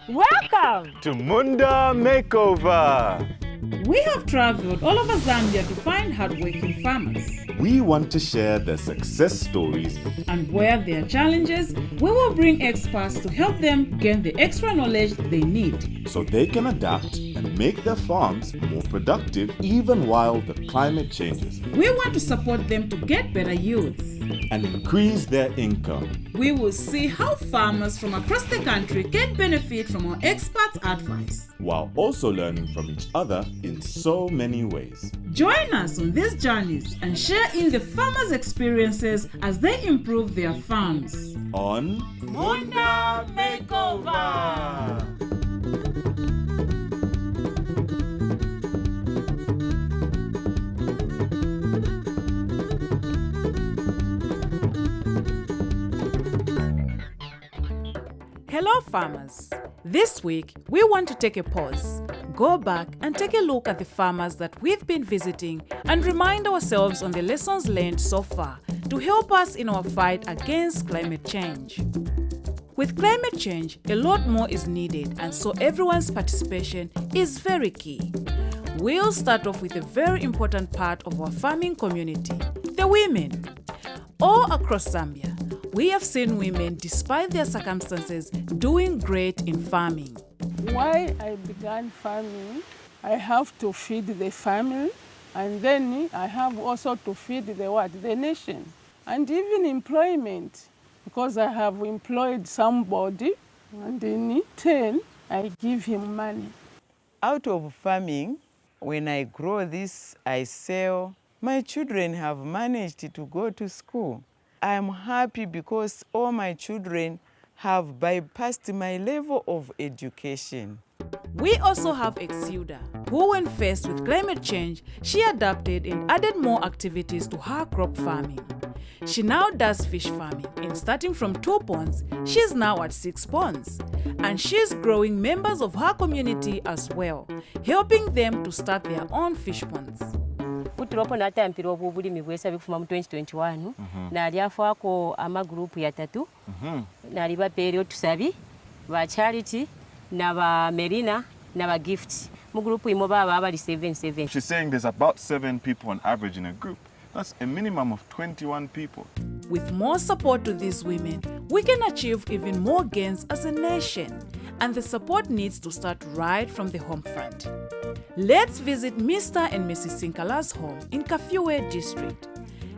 Welcome to Munda Makeover. We have traveled all over Zambia to find hardworking farmers. We want to share their success stories, And where there are challenges, we will bring experts to help them gain the extra knowledge they need. so they can adapt and make their farms more productive even while the climate changes We want to support them to get better yields. and increase their income. We will see how farmers from across the country can benefit from our experts' advice. While also learning from each other in so many ways. Join us on these journeys and share in the farmers' experiences as they improve their farms. On Munda Makeover! Hello farmers! This week we want to take a pause, go back and take a look at the farmers that we've been visiting and remind ourselves on the lessons learned so far to help us in our fight against climate change. With climate change, a lot more is needed, and so everyone's participation is very key. We'll start off with a very important part of our farming community, the women. All across Zambia, we have seen women, despite their circumstances, doing great in farming. Why I began farming, I have to feed the family, and then I have also to feed the nation, and even employment, because I have employed somebody, and in turn, I give him money. Out of farming, when I grow this, I sell. My children have managed to go to school. I'm happy because all my children have bypassed my level of education. We also have Exuda, who when faced with climate change, she adapted and added more activities to her crop farming. She now does fish farming, and starting from 2 ponds, she's now at 6 ponds. And she's growing members of her community as well, helping them to start their own fish ponds. Kutulopo natambira obulimi bwesa bikufuma mu 2021 nali afaako amagroup ya 3 nali bapeere otusabi ba charity na ba Merina na ba gift mu group imo baba abali 7. She's saying there's about 7 people on average in a group. That's a minimum of 21 people. With more support to these women, we can achieve even more gains as a nation, and the support needs to start right from the home front. Let's visit Mr. and Mrs. Sinkala's home in Kafue district.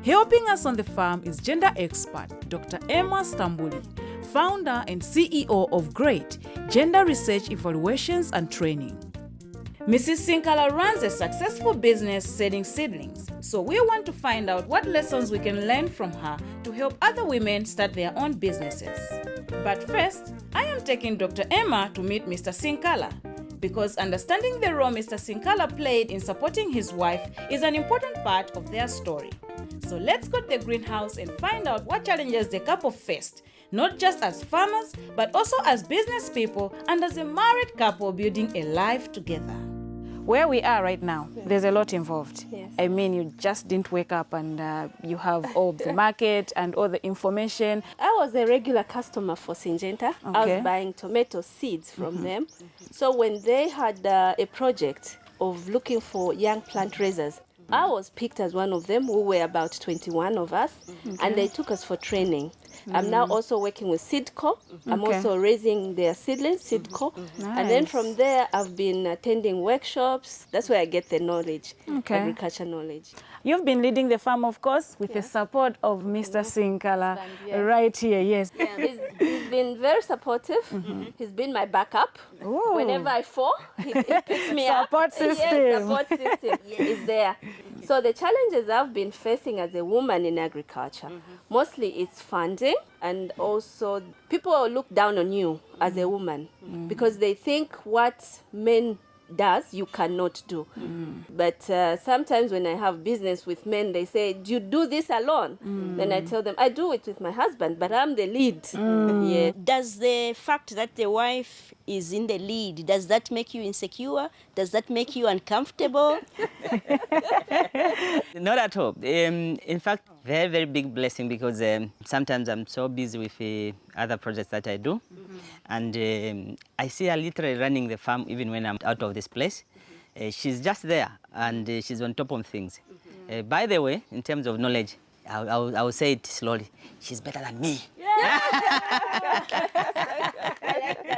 Helping us on the farm is gender expert Dr. Emma Stambuli, founder and CEO of GREAT Gender Research Evaluations and Training. Mrs. Sinkala runs a successful business selling seedlings, so we want to find out what lessons we can learn from her to help other women start their own businesses. But first, I am taking Dr. Emma to meet Mr. Sinkala, because understanding the role Mr. Sinkala played in supporting his wife is an important part of their story. So let's go to the greenhouse and find out what challenges the couple faced, not just as farmers, but also as business people and as a married couple building a life together. Where we are right now, there's a lot involved. Yes. I mean, you just didn't wake up and you have all the market and all the information. I was a regular customer for Syngenta. I Okay. was buying tomato seeds from them. So when they had a project of looking for young plant raisers, I was picked as one of them. We were about 21 of us, and they took us for training. I'm now also working with Seedco. I'm Okay. also raising their seedlings, Seedco. And then Nice. from there, I've been attending workshops. That's where I get the knowledge, Okay. agriculture knowledge. You've been leading the farm, of course, with the support of Mr. Sinkala Yes. right here, yes. Yeah, he's been very supportive. He's been my backup. Ooh. Whenever I fall, he picks me up. Support system. Yes, support system is there. So the challenges I've been facing as a woman in agriculture, mostly it's funding, and also people look down on you as a woman because they think what men does you cannot do. But sometimes when I have business with men, they say, do you do this alone? Then I tell them, I do it with my husband, but I'm the lead. Yeah. Does the fact that the wife is in the lead, does that make you insecure? Does that make you uncomfortable? Not at all. In fact, Very, very big blessing because sometimes I'm so busy with other projects that I do. And I see her literally running the farm even when I'm out of this place. She's just there and she's on top of things. By the way, in terms of knowledge, I will say it slowly. She's better than me.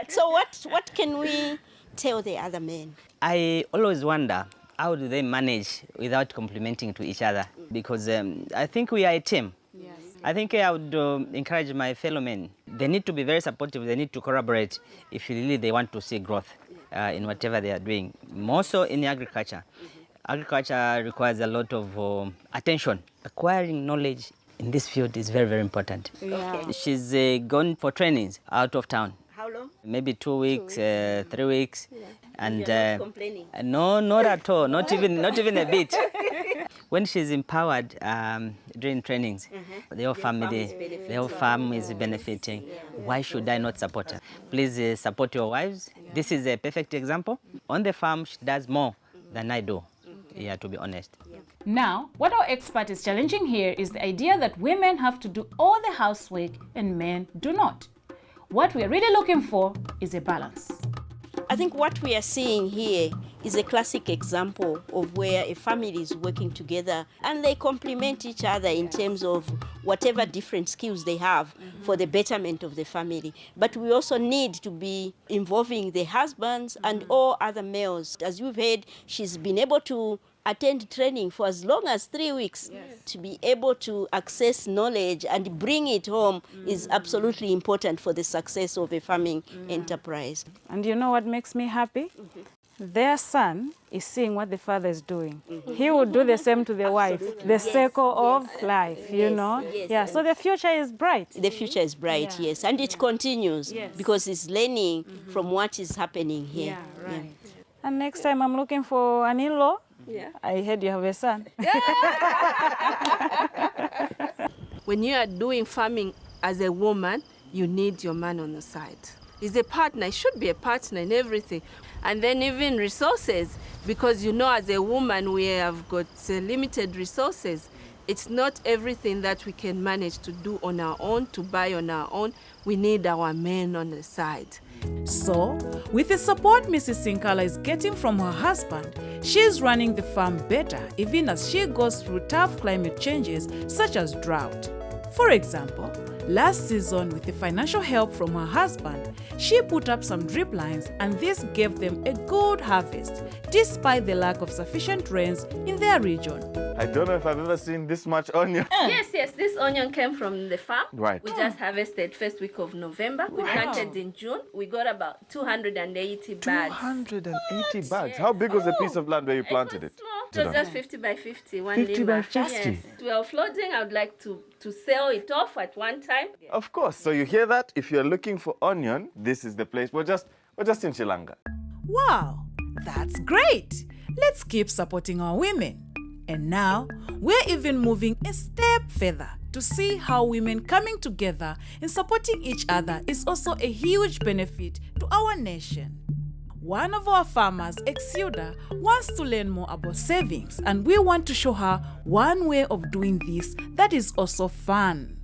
So what can we tell the other men? I always wonder, how do they manage without complimenting to each other? Because I think we are a team. Yes. I think I would encourage my fellow men. They need to be very supportive. They need to collaborate if really they want to see growth in whatever they are doing. More so in agriculture. Agriculture requires a lot of attention. Acquiring knowledge in this field is very, very important. Yeah. Okay. She's gone for trainings out of town. How long? Maybe 2 weeks, 3 weeks. Yeah. And you're not complaining? No, not at all. Not even a bit. When she's empowered during trainings, the whole farm is benefiting. Yeah. Why should I not support her? Please support your wives. Yeah. This is a perfect example. On the farm, she does more than I do. Yeah, to be honest. Yeah. Now, what our expert is challenging here is the idea that women have to do all the housework and men do not. What we're really looking for is a balance. I think what we are seeing here is a classic example of where a family is working together and they complement each other in terms of whatever different skills they have for the betterment of the family. But we also need to be involving the husbands and all other males. As you've heard, she's been able to attend training for as long as 3 weeks. Yes. To be able to access knowledge and bring it home is absolutely important for the success of a farming enterprise. And you know what makes me happy? Their son is seeing what the father is doing. He will do the same to the wife. The circle of life, you know? Yeah, so the future is bright. The future is bright, yes. And it continues because it's learning from what is happening here. Yeah, right. And next time I'm looking for an in-law, I heard you have a son. When you are doing farming as a woman, you need your man on the side. He's a partner. He should be a partner in everything. And then even resources, because you know as a woman we have got limited resources. It's not everything that we can manage to do on our own, to buy on our own. We need our men on the side. So, with the support Mrs. Sinkala is getting from her husband, she's running the farm better even as she goes through tough climate changes such as drought. For example, last season with the financial help from her husband, she put up some drip lines and this gave them a good harvest despite the lack of sufficient rains in their region. I don't know if I've ever seen this much onion. Yes, this onion came from the farm. Right. We just harvested first week of November. We planted in June. We got about 280 bags. 280 bags? How big was the piece of land where you planted it? It was just 50 by 50, 50 by 50? Yes. We are floating. I would like to sell it off at one time. Of course. So you hear that? If you're looking for onion, this is the place. We're just in Sri Lanka. Wow, that's great. Let's keep supporting our women. And now, we're even moving a step further to see how women coming together and supporting each other is also a huge benefit to our nation. One of our farmers, Exuda, wants to learn more about savings, and we want to show her one way of doing this that is also fun.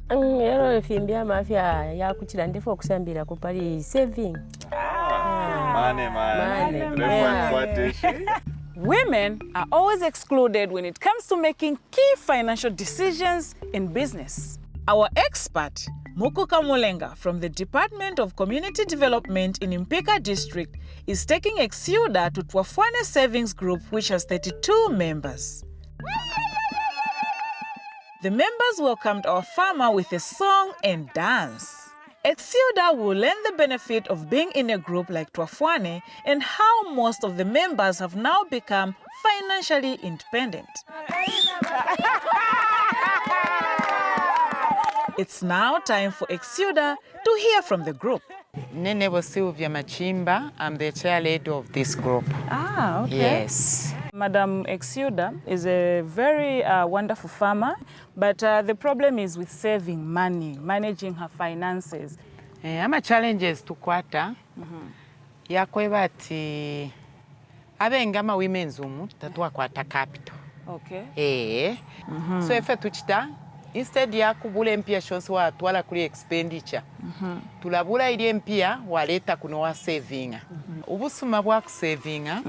Women are always excluded when it comes to making key financial decisions in business. Our expert, Mukuka Mulenga from the Department of Community Development in Mpika District is taking Exuda to Twafwane Savings Group, which has 32 members. The members welcomed our farmer with a song and dance. Exuda will learn the benefit of being in a group like Twafwane and how most of the members have now become financially independent. It's now time for Exuda to hear from the group. Nenebo Sylvia Machimba, I'm the chair lady of this group. Ah, okay. Yes. Madam Exuda is a very wonderful farmer, but the problem is with saving money, managing her finances. Ama challenges tukwata. Yakweba ati abengama women's umu tatwa kwata capital. Okay. So efe tuchita instead ya kubula empya shonsi watwala kuli expenditure tulabula ili empya waleta kuno wa savinga ubusuma bwa kusavinga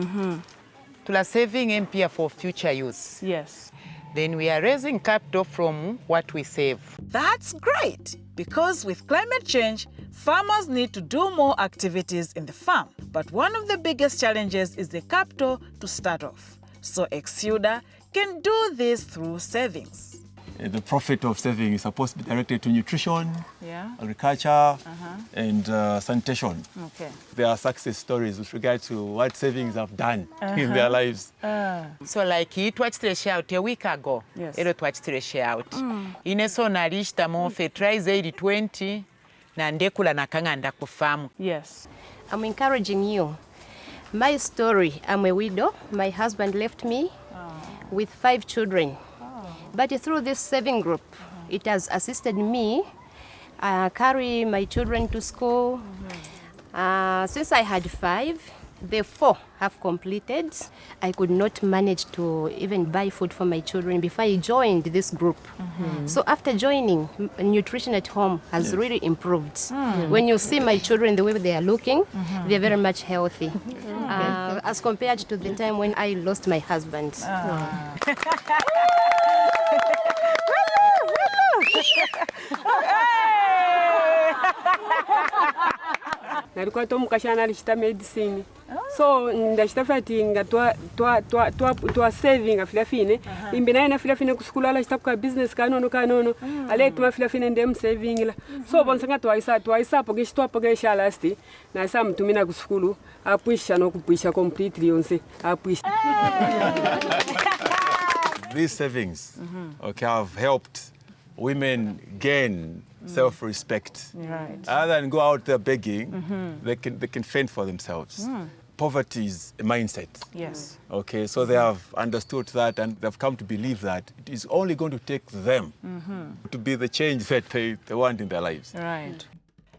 tula saving empya for future use. Yes. Then we are raising capital from what we save. That's great, because with climate change, farmers need to do more activities in the farm. But one of the biggest challenges is the capital to start off. So Exuda can do this through savings. The profit of saving is supposed to be directed to nutrition, agriculture, and sanitation. Okay. There are success stories with regard to what savings have done in their lives. So like he twachitire out a week ago. Yes. Ero twachitire out. Ineso nalishta mofe try zaidi 20 na ndekula nakanganda ku farm. Yes. I'm encouraging you. My story, I'm a widow. My husband left me with 5 children. But through this saving group, it has assisted me carry my children to school. Since I had 5, the 4 have completed. I could not manage to even buy food for my children before I joined this group. So after joining, nutrition at home has really improved. When you see my children, the way they are looking, they're very much healthy as compared to the time when I lost my husband. Nalikuwa tomu kashana alishita medicine. So ndashita fati nga twa saving afila fine. Imbina ina fila fine kuskula alishita kwa business kanono. Ale tuma fila fine ndem saving la. So bonsanga twa isa pogesha lasti. Na isa mtumina kuskulu apuisha no kupuisha completely onse apuisha. These savings have helped women gain self-respect. Right. Other than go out there begging, they can fend for themselves. Poverty is a mindset. Yes. Okay, so they have understood that and they've come to believe that it is only going to take them to be the change that they want in their lives. Right.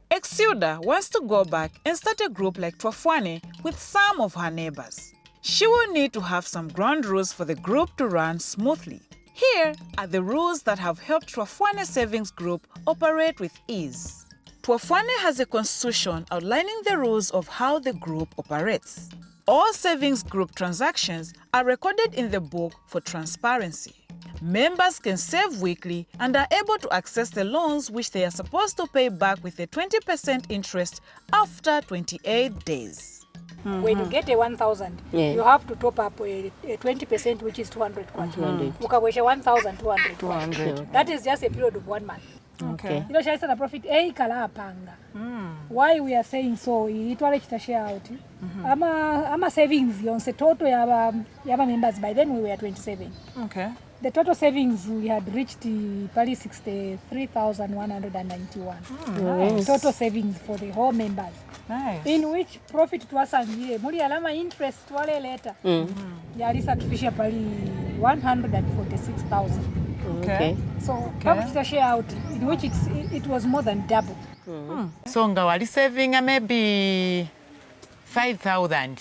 Exuda wants to go back and start a group like Twafwane with some of her neighbors. She will need to have some ground rules for the group to run smoothly. Here are the rules that have helped Twafwane Savings Group operate with ease. Twafwane has a constitution outlining the rules of how the group operates. All savings group transactions are recorded in the book for transparency. Members can save weekly and are able to access the loans which they are supposed to pay back with a 20% interest after 28 days. When you get a 1,000, you have to top up a 20%, which is 200 kwacha. Ukawesha 1,200 kwacha. That is just a period of 1 month. Okay. You know, shaisa na profit kala apanga. Why we are saying so? Itwale kita share out. Ama savings yonse total yaba members. By then we were 27. Okay. The total savings we had reached probably 63,191. Nice. Total savings for the whole members. Nice. In which profit twasangire muli alama interest twale later. Yali satisfisha pali 146,000. Okay. So profit share out in which it was more than double. So nga wali saving maybe 5,000.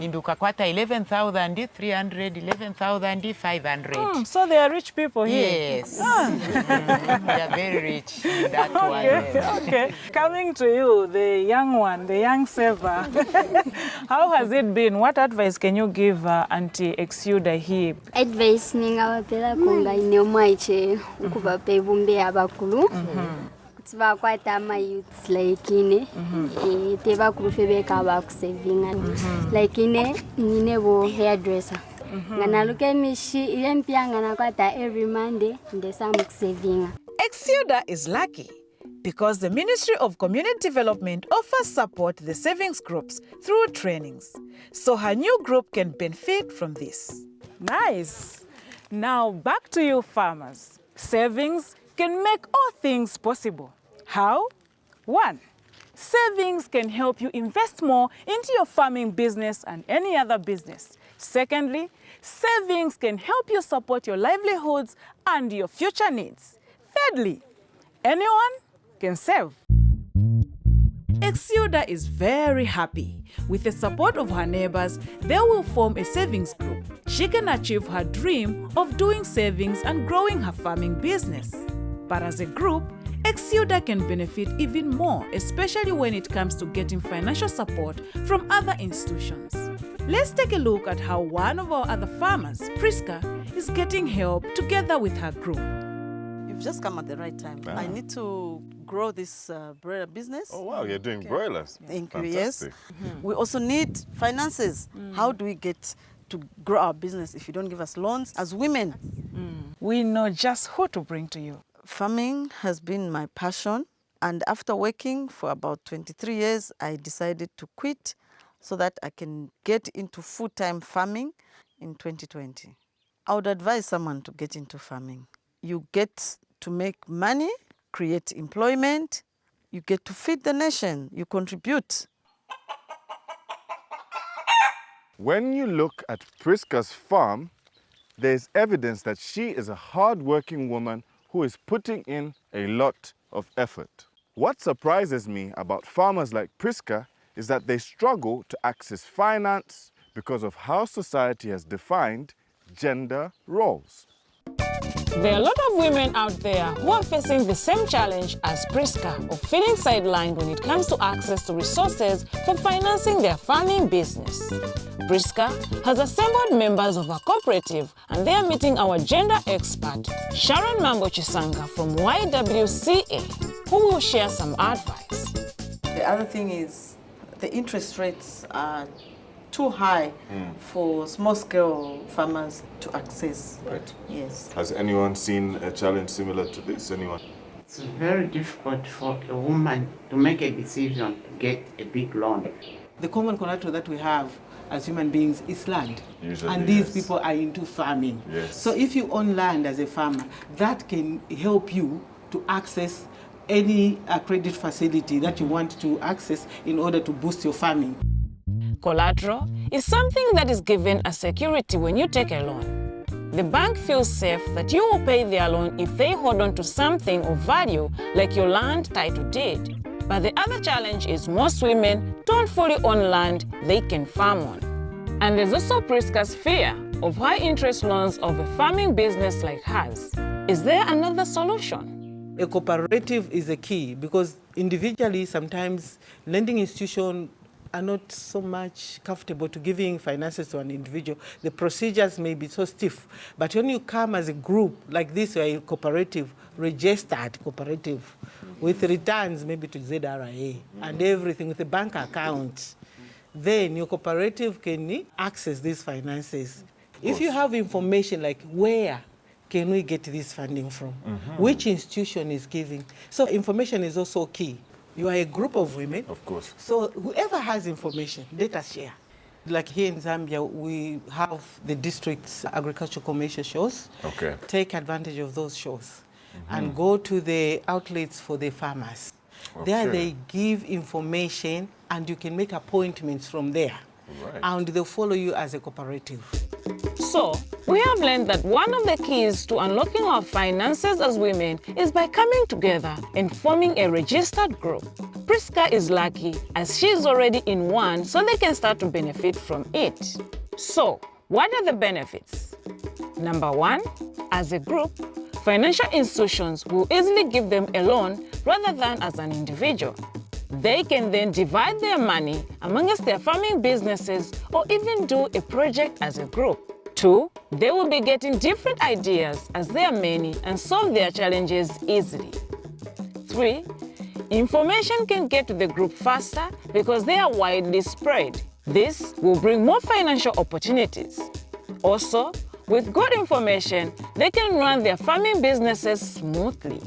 Imbuka kwata 11,300, 11,500. So they are rich people here. Yes. They are very rich in that one. Okay. Coming to you, the young one, the young saver. How has it been? What advice can you give Auntie Exuda here? Advice ningawapela konga inomaiche ukuba pebumbe abakulu. Tiba kwata ama youths like ine teba kurufebeka ba kusavinga like ine bo hairdresser ngana luke mishi ile mpyanga na kwata every Monday ndesa mkusavinga. Exuda is lucky because the Ministry of Community Development offers support to the savings groups through trainings, so her new group can benefit from this. Nice. Now back to you farmers. Savings can make all things possible. How? 1. Savings can help you invest more into your farming business and any other business. Secondly, savings can help you support your livelihoods and your future needs. Thirdly, anyone can save. Exuda is very happy. With the support of her neighbors, they will form a savings group. She can achieve her dream of doing savings and growing her farming business. But as a group, Exuda can benefit even more, especially when it comes to getting financial support from other institutions. Let's take a look at how one of our other farmers, Priska, is getting help together with her group. You've just come at the right time. I need to grow this broiler business. Oh, wow, you're doing broilers. Thank you, Fantastic. yes. We also need finances. How do we get to grow our business if you don't give us loans as women? We know just who to bring to you. Farming has been my passion, and after working for about 23 years, I decided to quit so that I can get into full-time farming in 2020. I would advise someone to get into farming. You get to make money, create employment, you get to feed the nation, you contribute. When you look at Priska's farm, there's evidence that she is a hard-working woman who is putting in a lot of effort. What surprises me about farmers like Priska is that they struggle to access finance because of how society has defined gender roles. There are a lot of women out there who are facing the same challenge as Priska of feeling sidelined when it comes to access to resources for financing their farming business. Priska has assembled members of her cooperative, and they are meeting our gender expert, Sharon Mambo Chisanga from YWCA, who will share some advice. The other thing is the interest rates are too high for small-scale farmers to access. Right. Yes. Has anyone seen a challenge similar to this? Anyone? It's very difficult for a woman to make a decision to get a big loan. The common collateral that we have as human beings is land. Usually, and these yes. people are into farming. Yes. So if you own land as a farmer, that can help you to access any credit facility that you want to access in order to boost your farming. Collateral is something that is given as security when you take a loan. The bank feels safe that you will pay their loan if they hold on to something of value like your land title deed. But the other challenge is most women don't fully own land they can farm on. And there's also Priska's fear of high interest loans of a farming business like hers. Is there another solution? A cooperative is a key because individually sometimes lending institutions are not so much comfortable to giving finances to an individual. The procedures may be so stiff. But when you come as a group like this, or a cooperative, registered cooperative, with returns maybe to ZRA and everything, with a bank account, then your cooperative can access these finances. If you have information like where can we get this funding from, which institution is giving, so information is also key. You are a group of women. Of course. So whoever has information, let us share. Like here in Zambia, we have the district's agricultural commercial shows. Okay. Take advantage of those shows and go to the outlets for the farmers. There they give information and you can make appointments from there. Right. And they'll follow you as a cooperative. So, we have learned that one of the keys to unlocking our finances as women is by coming together and forming a registered group. Priska is lucky as she is already in one, so they can start to benefit from it. So, what are the benefits? Number one, as a group, financial institutions will easily give them a loan rather than as an individual. They can then divide their money amongst their farming businesses or even do a project as a group. 2, they will be getting different ideas as they are many and solve their challenges easily. 3, information can get to the group faster because they are widely spread. This will bring more financial opportunities. Also, with good information, they can run their farming businesses smoothly.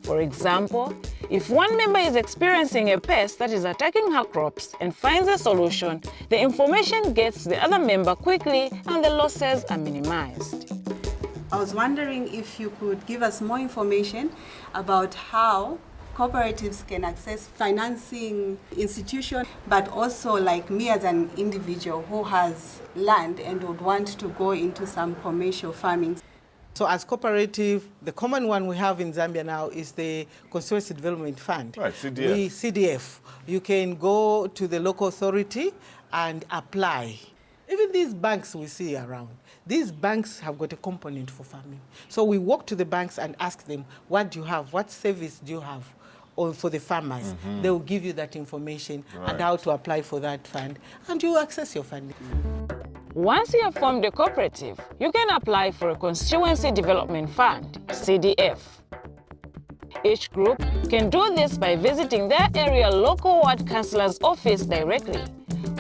For example, if one member is experiencing a pest that is attacking her crops and finds a solution, the information gets to the other member quickly and the losses are minimized. I was wondering if you could give us more information about how cooperatives can access financing institutions, but also like me as an individual who has land and would want to go into some commercial farming. So as cooperative, the common one we have in Zambia now is the Constituency Development Fund. Right, CDF. CDF. You can go to the local authority and apply. Even these banks we see around, these banks have got a component for farming. So we walk to the banks and ask them, what do you have? What service do you have? Or for the farmers, they will give you that information and how to apply for that fund, and you access your funding. Once you have formed a cooperative, you can apply for a Constituency Development Fund, CDF. Each group can do this by visiting their area local ward councillor's office directly,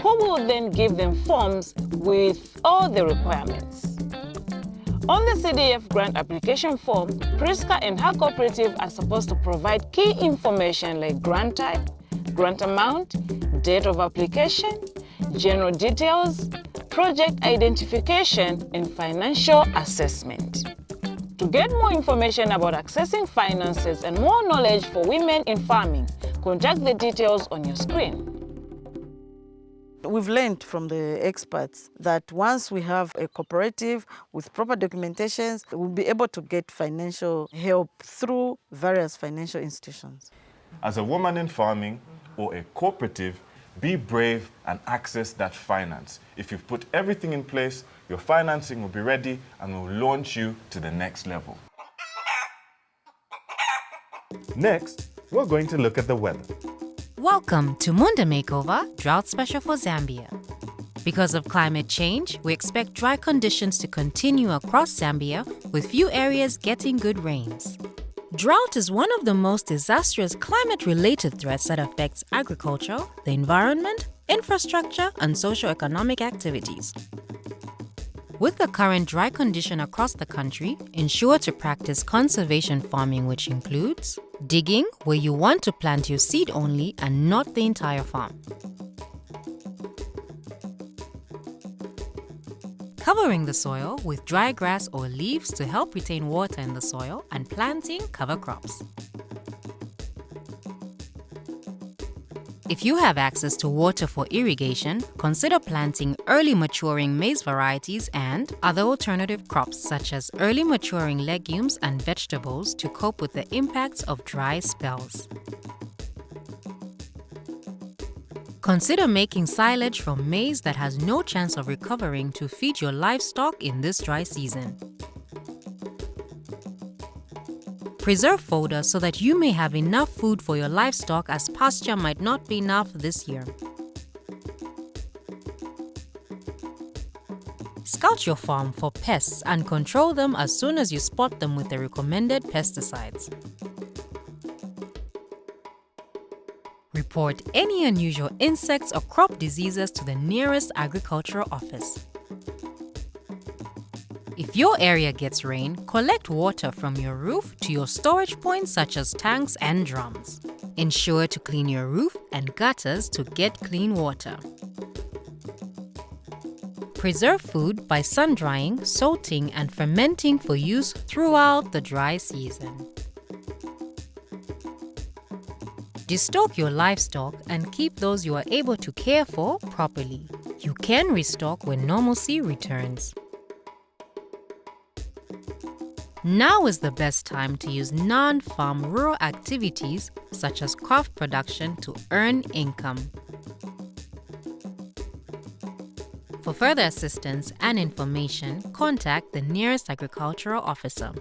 who will then give them forms with all the requirements. On the CDF grant application form, Priska and her cooperative are supposed to provide key information like grant type, grant amount, date of application, general details, project identification, and financial assessment. To get more information about accessing finances and more knowledge for women in farming, contact the details on your screen. We've learned from the experts that once we have a cooperative with proper documentations, we'll be able to get financial help through various financial institutions. As a woman in farming or a cooperative, be brave and access that finance. If you've put everything in place, your financing will be ready and will launch you to the next level. Next, we're going to look at the weather. Welcome to Munda Makeover, Drought Special for Zambia. Because of climate change, we expect dry conditions to continue across Zambia, with few areas getting good rains. Drought is one of the most disastrous climate-related threats that affects agriculture, the environment, infrastructure, and socio-economic activities. With the current dry condition across the country, ensure to practice conservation farming, which includes digging, where you want to plant your seed only and not the entire farm. Covering the soil with dry grass or leaves to help retain water in the soil, and planting cover crops. If you have access to water for irrigation, consider planting early maturing maize varieties and other alternative crops such as early maturing legumes and vegetables to cope with the impacts of dry spells. Consider making silage from maize that has no chance of recovering to feed your livestock in this dry season. Preserve fodder so that you may have enough food for your livestock, as pasture might not be enough this year. Scout your farm for pests and control them as soon as you spot them with the recommended pesticides. Report any unusual insects or crop diseases to the nearest agricultural office. If your area gets rain, collect water from your roof to your storage points such as tanks and drums. Ensure to clean your roof and gutters to get clean water. Preserve food by sun-drying, salting, and fermenting for use throughout the dry season. Destock your livestock and keep those you are able to care for properly. You can restock when normalcy returns. Now is the best time to use non-farm rural activities such as craft production to earn income. For further assistance and information, contact the nearest agricultural officer.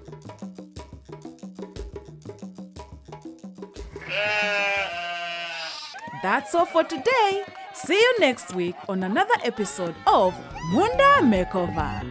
That's all for today. See you next week on another episode of Munda Makeover.